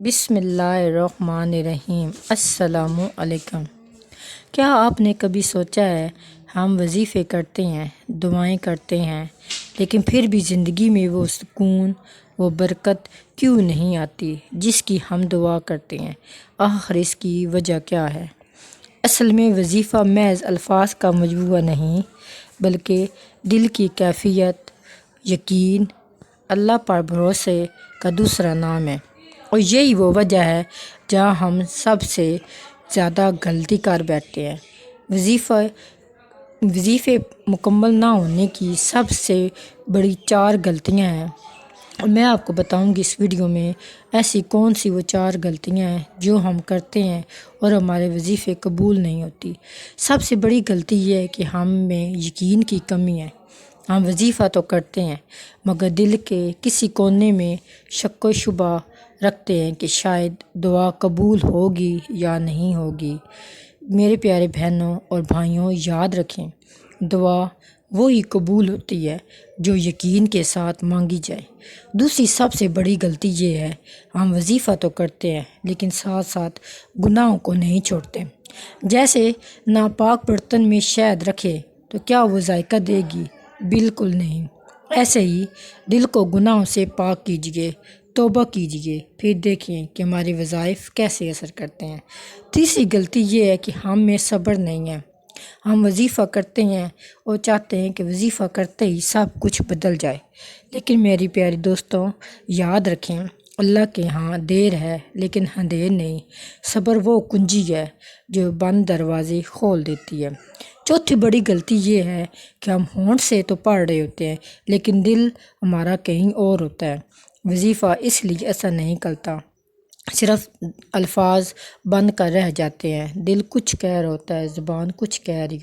بسم اللہ الرحمن الرحیم۔ السلام علیکم۔ کیا آپ نے کبھی سوچا ہے ہم وظیفے کرتے ہیں، دعائیں کرتے ہیں، لیکن پھر بھی زندگی میں وہ سکون، وہ برکت کیوں نہیں آتی جس کی ہم دعا کرتے ہیں؟ آخر اس کی وجہ کیا ہے؟ اصل میں وظیفہ محض الفاظ کا مجموعہ نہیں، بلکہ دل کی کیفیت، یقین، اللہ پر بھروسے کا دوسرا نام ہے، اور یہی وہ وجہ ہے جہاں ہم سب سے زیادہ غلطی کر بیٹھتے ہیں۔ وظیفے مکمل نہ ہونے کی سب سے بڑی 4 غلطیاں ہیں، اور میں آپ کو بتاؤں گی اس ویڈیو میں ایسی کون سی وہ 4 غلطیاں ہیں جو ہم کرتے ہیں اور ہمارے وظیفے قبول نہیں ہوتی۔ سب سے بڑی غلطی یہ ہے کہ ہم میں یقین کی کمی ہے۔ ہم وظیفہ تو کرتے ہیں مگر دل کے کسی کونے میں شک و شبہ رکھتے ہیں کہ شاید دعا قبول ہوگی یا نہیں ہوگی۔ میرے پیارے بہنوں اور بھائیوں، یاد رکھیں، دعا وہی قبول ہوتی ہے جو یقین کے ساتھ مانگی جائے۔ دوسری سب سے بڑی غلطی یہ ہے، ہم وظیفہ تو کرتے ہیں لیکن ساتھ ساتھ گناہوں کو نہیں چھوڑتے۔ جیسے ناپاک برتن میں شہد رکھے تو کیا وہ ذائقہ دے گی؟ بالکل نہیں۔ ایسے ہی دل کو گناہوں سے پاک کیجیے، توبہ کیجیے، پھر دیکھیں کہ ہمارے وظائف کیسے اثر کرتے ہیں۔ تیسری غلطی یہ ہے کہ ہم میں صبر نہیں ہے۔ ہم وظیفہ کرتے ہیں اور چاہتے ہیں کہ وظیفہ کرتے ہی سب کچھ بدل جائے، لیکن میری پیاری دوستوں، یاد رکھیں، اللہ کے ہاں دیر ہے لیکن اندھیر نہیں۔ صبر وہ کنجی ہے جو بند دروازے کھول دیتی ہے۔ چوتھی بڑی غلطی یہ ہے کہ ہم ہونٹ سے تو پڑھ رہے ہوتے ہیں لیکن دل ہمارا کہیں اور ہوتا ہے۔ وظیفہ اس لیے اثر نہیں کرتا، صرف الفاظ بند کر رہ جاتے ہیں، دل کچھ کہہ رہا ہوتا ہے، زبان کچھ کہہ رہی ہوتی ہے۔